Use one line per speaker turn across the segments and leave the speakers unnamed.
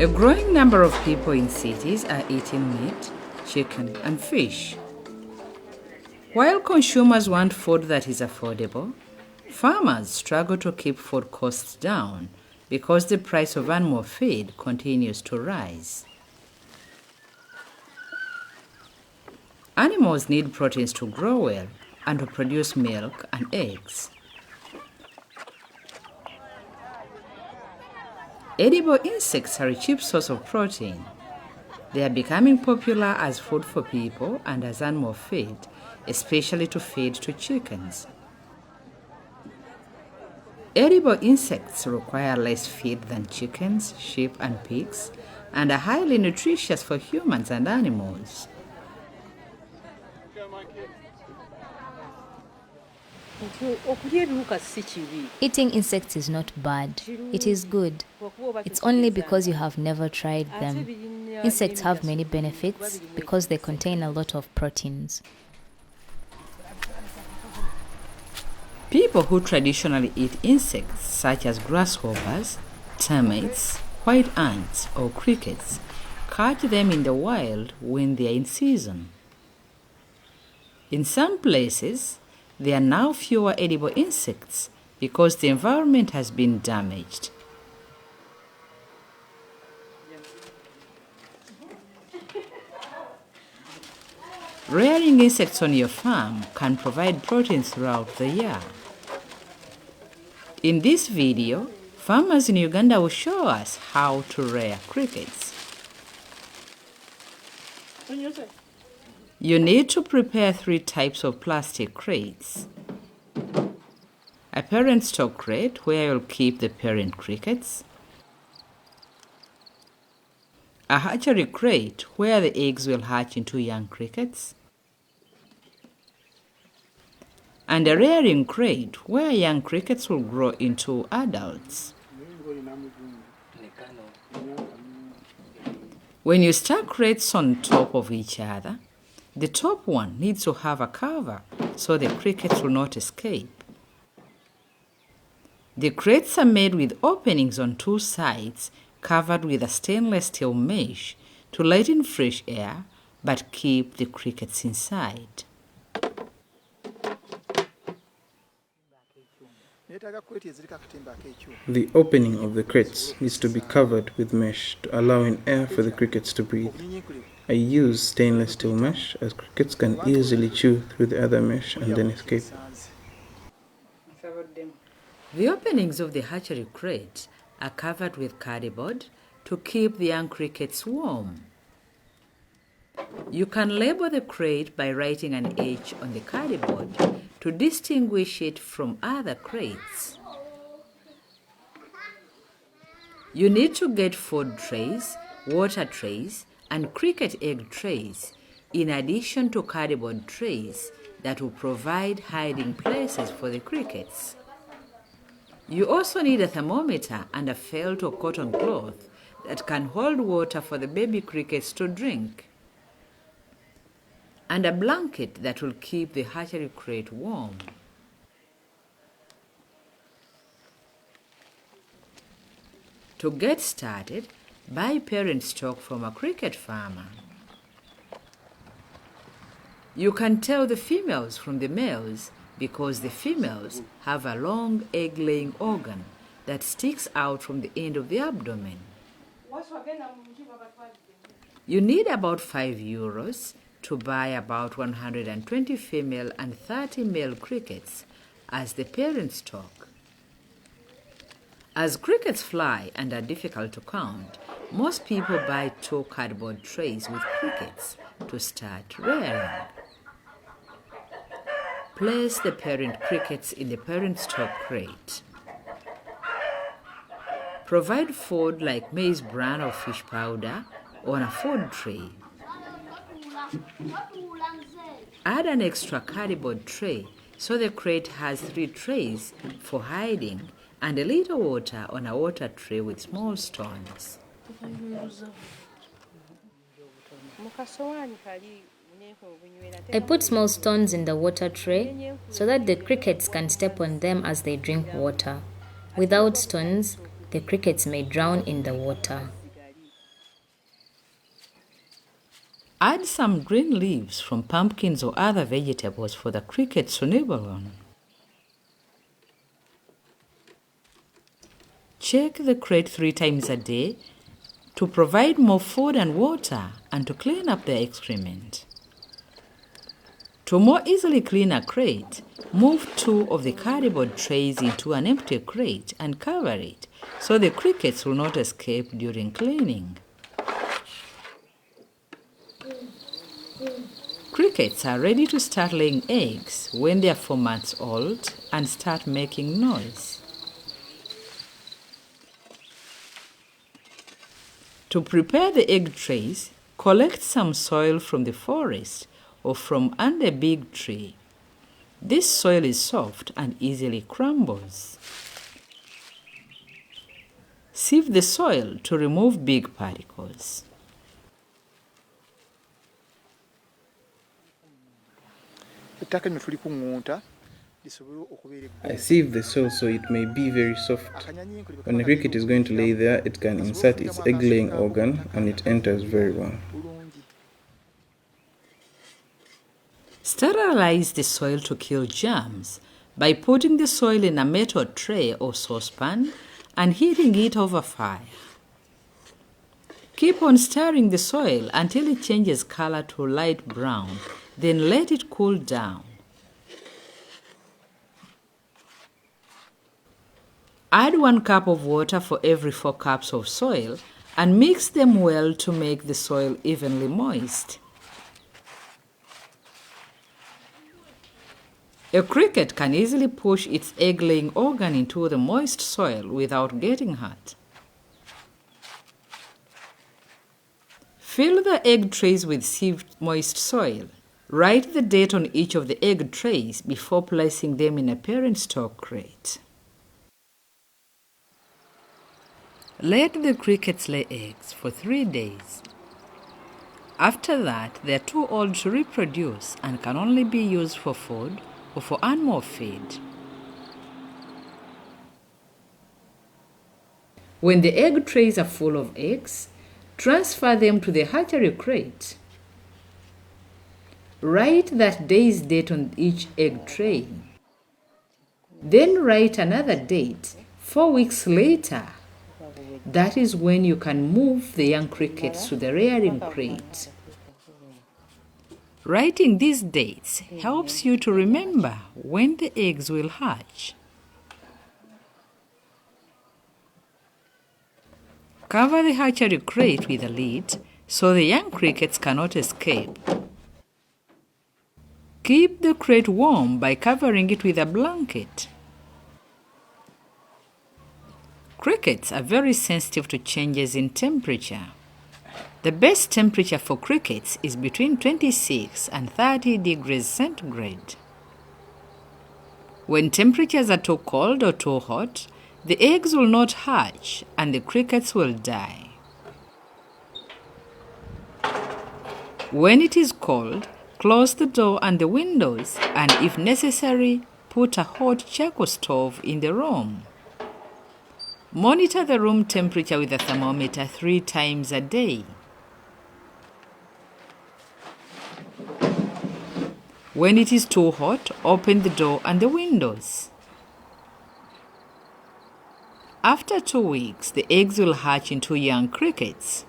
A growing number of people in cities are eating meat, chicken, and fish. While consumers want food that is affordable, farmers struggle to keep food costs down because the price of animal feed continues to rise. Animals need proteins to grow well and to produce milk and eggs. Edible insects are a cheap source of protein. They are becoming popular as food for people and as animal feed, especially to feed to chickens. Edible insects require less feed than chickens, sheep, and pigs, and are highly nutritious for humans and animals.
Eating insects is not bad. It is good. It's only because you have never tried them. Insects have many benefits because they contain a lot of proteins.
People who traditionally eat insects such as grasshoppers, termites, white ants, or crickets catch them in the wild when they are in season. In some places, there are now fewer edible insects because the environment has been damaged. Rearing insects on your farm can provide protein throughout the year. In this video, farmers in Uganda will show us how to rear crickets. You need to prepare 3 types of plastic crates. A parent stock crate where you'll keep the parent crickets. A hatchery crate where the eggs will hatch into young crickets. And a rearing crate where young crickets will grow into adults. When you stack crates on top of each other, the top one needs to have a cover so the crickets will not escape. The crates are made with openings on 2 sides covered with a stainless steel mesh to let in fresh air but keep the crickets inside.
The opening of the crates needs to be covered with mesh to allow in air for the crickets to breathe. I use stainless steel mesh as crickets can easily chew through the other mesh and then escape.
The openings of the hatchery crate are covered with cardboard to keep the young crickets warm. You can label the crate by writing an H on the cardboard to distinguish it from other crates. You need to get food trays, water trays, and cricket egg trays, in addition to cardboard trays that will provide hiding places for the crickets. You also need a thermometer and a felt or cotton cloth that can hold water for the baby crickets to drink, and a blanket that will keep the hatchery crate warm. To get started, buy parent stock from a cricket farmer. You can tell the females from the males because the females have a long egg-laying organ that sticks out from the end of the abdomen. You need about €5 to buy about 120 female and 30 male crickets as the parent stock. As crickets fly and are difficult to count, most people buy 2 cardboard trays with crickets to start rearing. Place the parent crickets in the parent stock crate. Provide food like maize bran or fish powder on a food tray. Add an extra cardboard tray so the crate has 3 trays for hiding and a little water on a water tray with small stones.
I put small stones in the water tray so that the crickets can step on them as they drink water. Without stones, the crickets may drown in the water.
Add some green leaves from pumpkins or other vegetables for the crickets to nibble on. Check the crate 3 times a day to provide more food and water and to clean up their excrement. To more easily clean a crate, move 2 of the cardboard trays into an empty crate and cover it so the crickets will not escape during cleaning. Crickets are ready to start laying eggs when they are 4 months old and start making noise. To prepare the egg trays, collect some soil from the forest or from under a big tree. This soil is soft and easily crumbles. Sieve the soil to remove big particles.
I sieve the soil so it may be very soft. When a cricket is going to lay there, it can insert its egg-laying organ and it enters very well.
Sterilize the soil to kill germs by putting the soil in a metal tray or saucepan and heating it over fire. Keep on stirring the soil until it changes color to light brown, then let it cool down. Add 1 cup of water for every 4 cups of soil and mix them well to make the soil evenly moist. A cricket can easily push its egg-laying organ into the moist soil without getting hurt. Fill the egg trays with sieved moist soil. Write the date on each of the egg trays before placing them in a parent stock crate. Let the crickets lay eggs for 3 days. After that, they are too old to reproduce and can only be used for food or for animal feed. When the egg trays are full of eggs, transfer them to the hatchery crate. Write that day's date on each egg tray. Then write another date 4 weeks later. That is when you can move the young crickets to the rearing crate. Writing these dates helps you to remember when the eggs will hatch. Cover the hatchery crate with a lid so the young crickets cannot escape. Keep the crate warm by covering it with a blanket. Crickets are very sensitive to changes in temperature. The best temperature for crickets is between 26 and 30 degrees centigrade. When temperatures are too cold or too hot, the eggs will not hatch and the crickets will die. When it is cold, close the door and the windows, and if necessary, put a hot charcoal stove in the room. Monitor the room temperature with a thermometer 3 times a day. When it is too hot, open the door and the windows. After 2 weeks, the eggs will hatch into young crickets.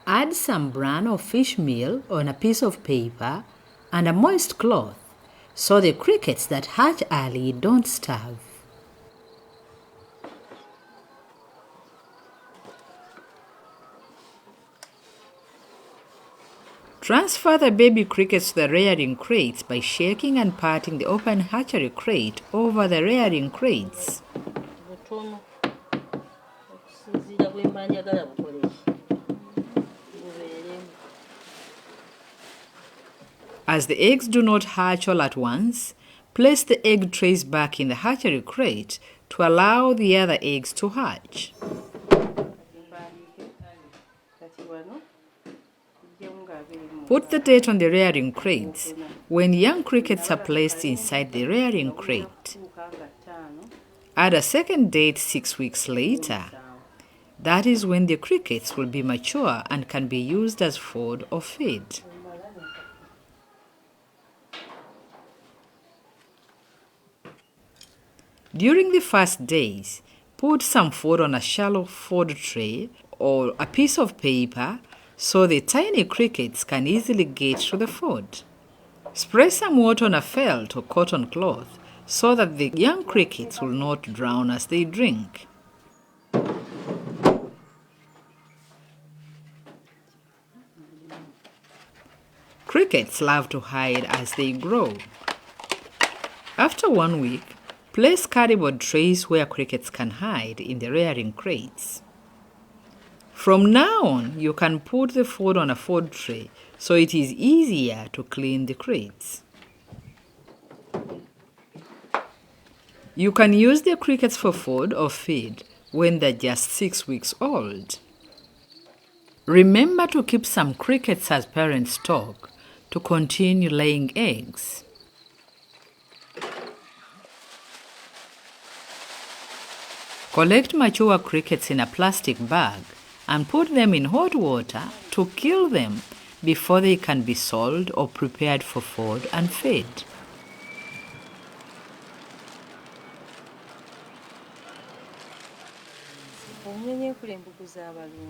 Add some bran or fish meal on a piece of paper and a moist cloth so the crickets that hatch early don't starve. Transfer the baby crickets to the rearing crates by shaking and patting the open hatchery crate over the rearing crates. As the eggs do not hatch all at once, place the egg trays back in the hatchery crate to allow the other eggs to hatch. Put the date on the rearing crates when young crickets are placed inside the rearing crate. Add a second date 6 weeks later. That is when the crickets will be mature and can be used as food or feed. During the first days, put some food on a shallow food tray or a piece of paper so the tiny crickets can easily get to the food. Spray some water on a felt or cotton cloth so that the young crickets will not drown as they drink. Crickets love to hide as they grow. After 1 week, place cardboard trays where crickets can hide in the rearing crates. From now on, you can put the food on a food tray so it is easier to clean the crates. You can use the crickets for food or feed when they're just 6 weeks old. Remember to keep some crickets as parent stock to continue laying eggs. Collect mature crickets in a plastic bag and put them in hot water to kill them before they can be sold or prepared for food and feed.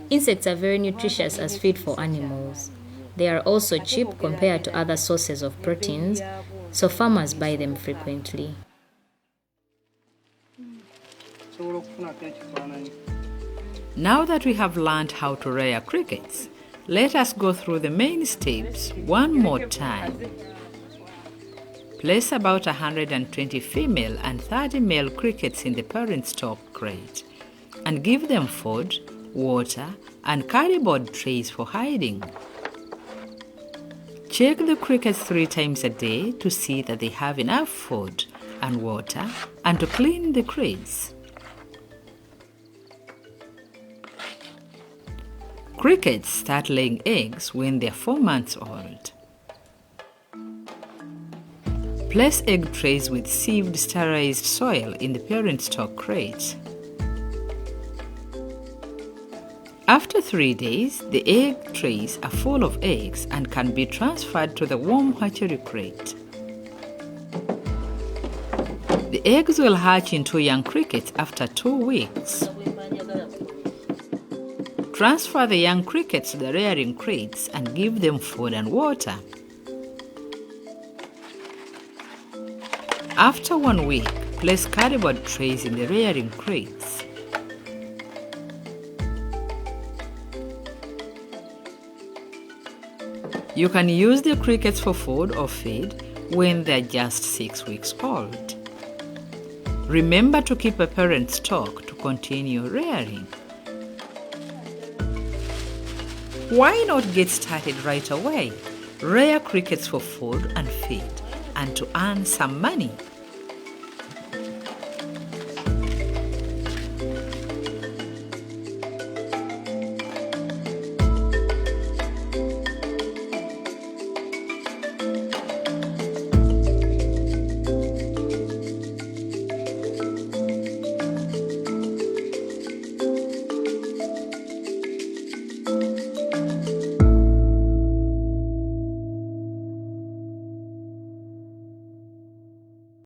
Insects are very nutritious as feed for animals. They are also cheap compared to other sources of proteins, so farmers buy them frequently.
Now that we have learned how to rear crickets, let us go through the main steps one more time. Place about 120 female and 30 male crickets in the parent stock crate and give them food, water, and cardboard trays for hiding. Check the crickets 3 times a day to see that they have enough food and water and to clean the crates. Crickets start laying eggs when they're 4 months old. Place egg trays with sieved sterilized soil in the parent stock crate. After 3 days, the egg trays are full of eggs and can be transferred to the warm hatchery crate. The eggs will hatch into young crickets after 2 weeks. Transfer the young crickets to the rearing crates and give them food and water. After 1 week, place cardboard trays in the rearing crates. You can use the crickets for food or feed when they're just 6 weeks old. Remember to keep a parent stock to continue rearing. Why not get started right away? Rear crickets for food and feed and to earn some money.